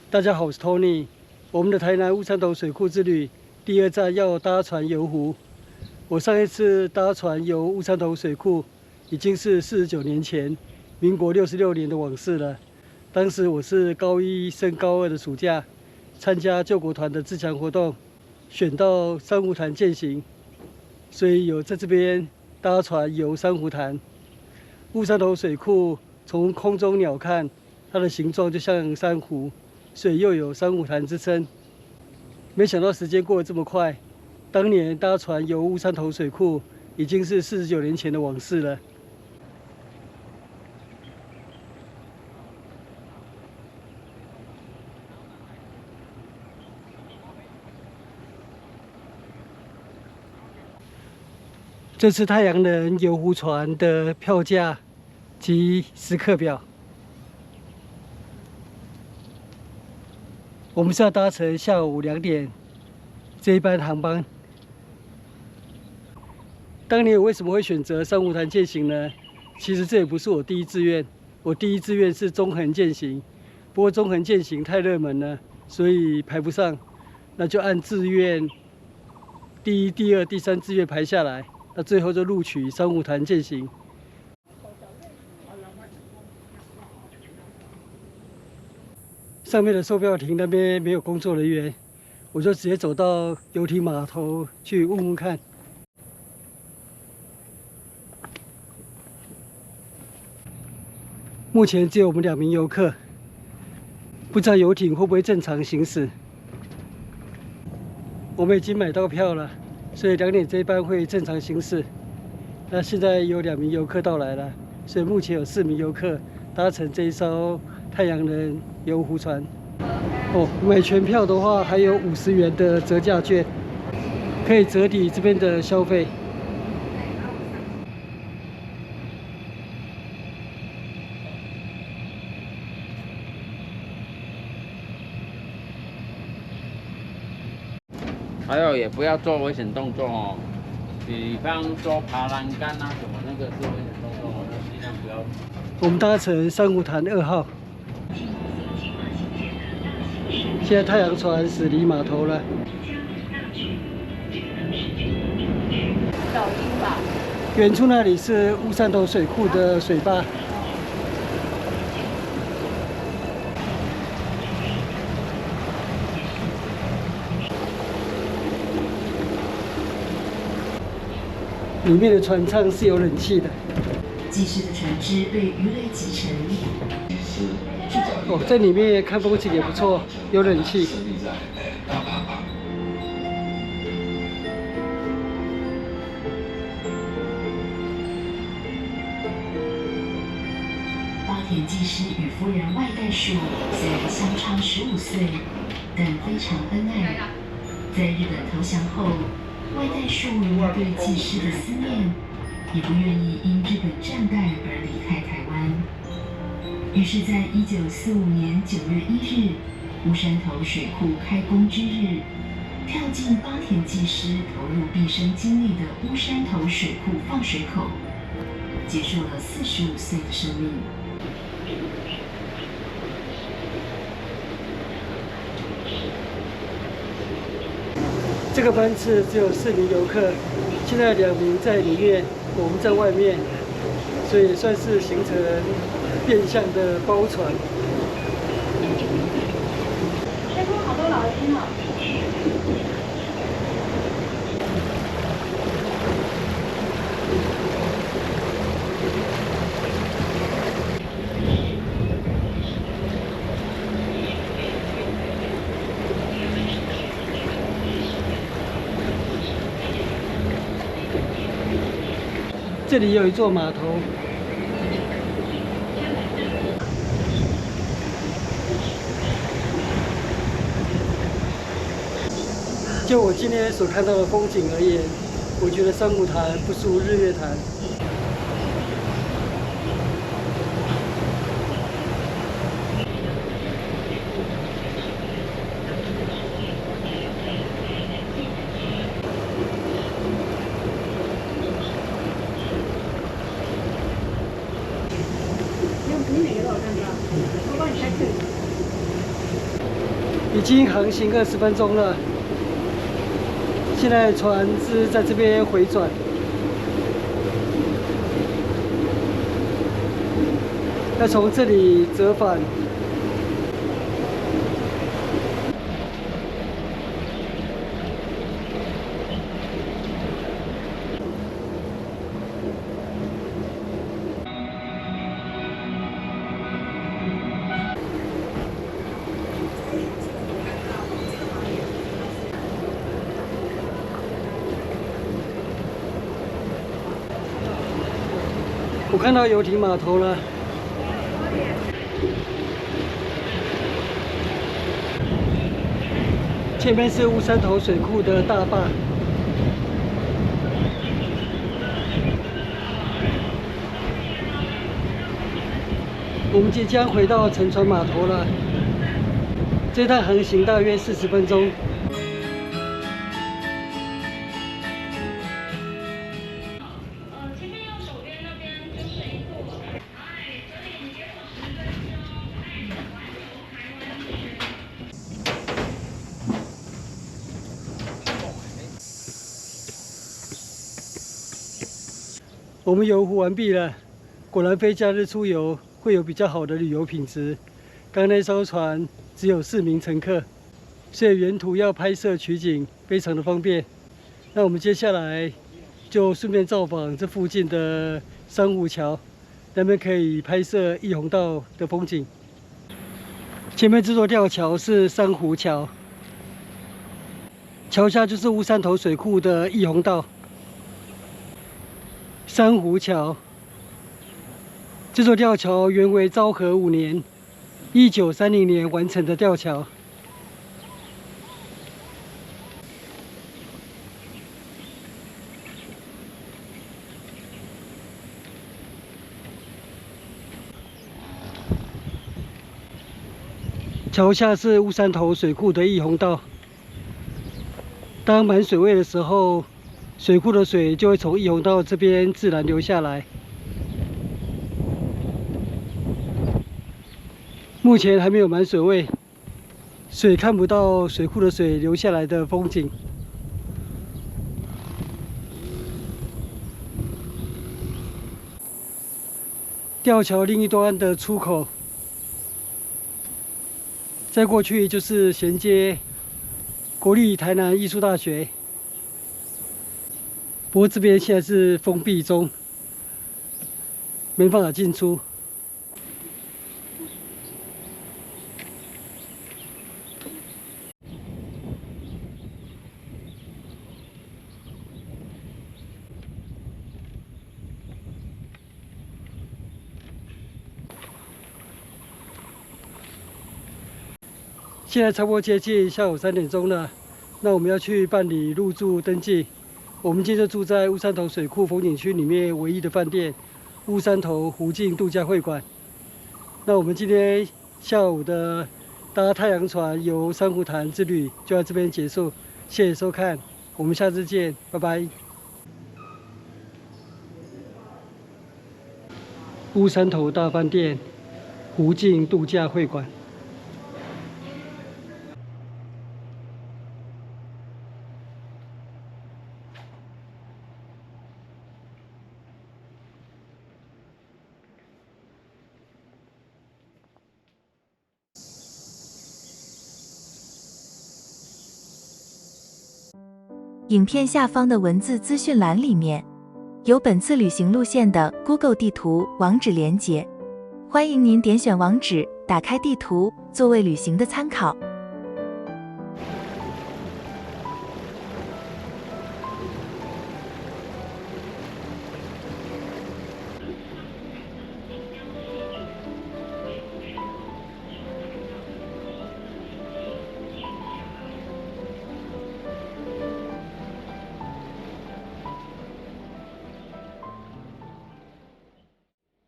大家好，我是 Tony。我們的台南烏山頭水庫之旅第2站要搭船遊湖。我上一次搭船遊烏山頭水庫，已經是49年前，民國66年的往事了。當時我是高1升高2的暑假，參加救國團的自強活動，選到珊瑚潭健行，所以有在這邊搭船遊珊瑚潭。烏山頭水庫從空中鳥瞰，它的形狀就像珊瑚，所以又有珊瑚潭之稱。沒想到時間過得這麼快，當年搭船遊烏山頭水庫已經是49年前的往事了。這是太陽能遊湖船的票價及時刻表。我們是要搭乘下午2點這一班航班。當年我為什麼會選擇珊瑚潭健行呢？其實這也不是我第一志願，我第一志願是中橫健行，不過中橫健行太熱門了，所以排不上，那就按志願第1、第2、第3志願排下來，那最後就錄取珊瑚潭健行。上面的售票亭那邊沒有工作人員，我就直接走到遊艇碼頭去問問看。目前只有我們2名遊客，不知道遊艇會不會正常行駛。我們已經買到票了，所以2點這一班會正常行駛。那現在有2名遊客到來了，所以目前有4名遊客搭乘這一艘太陽能遊湖船。哦，買全票的話還有50元的折價券，可以折抵這邊的消費。还有也不要做危险动作哦，比方说爬欄杆啊什麼，那個是危險動作哦，盡量不要。我們搭乘珊瑚潭2號，現在太陽船駛離碼頭了。遠處那裡是烏山頭水庫的水壩。裡面的船艙是有冷氣的。技師的船隻被魚雷擊沉。哦，在裡面看風景也不錯，有冷氣。八田技師與夫人外代樹雖然相差15歲，但非常恩愛。在日本投降後，外代樹因為對技師的思念，也不願意因日本戰敗而離開台灣。於是，在1945年9月1日，烏山頭水庫開工之日，跳進八田技師投入畢生精力的烏山頭水庫放水口，結束了45歲的生命。這個班次只有4名遊客，現在2名在裡面，我們在外面，所以算是行程變相的包船。天空好多老鷹哦。這裡有一座碼頭，就我今天所看到的風景而言，我覺得珊瑚潭不輸日月潭。已經航行20分鐘了，現在船只在這邊回轉。要從這裡折返。我看到游艇碼頭了。前面是烏山頭水庫的大壩。我們即將回到沉船碼頭了。這趟航行大約40分鐘。我們游湖完畢了，果然非假日出遊會有比較好的旅遊品質。剛那艘船只有4名乘客，所以沿途要拍攝取景非常的方便。那我們接下來就順便造訪這附近的珊瑚橋，那邊可以拍攝義洪道的風景。前面這座吊橋是珊瑚橋，橋下就是烏山頭水庫的義洪道。珊瑚橋，這座吊橋原為昭和5年，1930年完成的吊橋。橋下是烏山頭水庫的義洪道。當滿水位的時候，水庫的水就會從義洪道這邊自然流下來。目前還沒有滿水位，所以看不到水庫的水流下來的風景。吊橋另一端的出口，再過去就是銜接國立台南藝術大學。不過這邊現在是封閉中，沒辦法進出。现在差不多接近下午3點鐘了，那我們要去辦理入住登記。我們今天就住在烏山頭水庫風景區裡面唯一的飯店——烏山頭湖境度假會館。那我們今天下午的搭太陽船遊珊瑚潭之旅就在這邊結束，謝謝收看，我們下次見，拜拜。烏山頭大飯店湖境度假會館。影片下方的文字資訊欄裡面有本次旅行路線的 Google 地圖網址連結，歡迎您點選網址，打開地圖作為旅行的參考。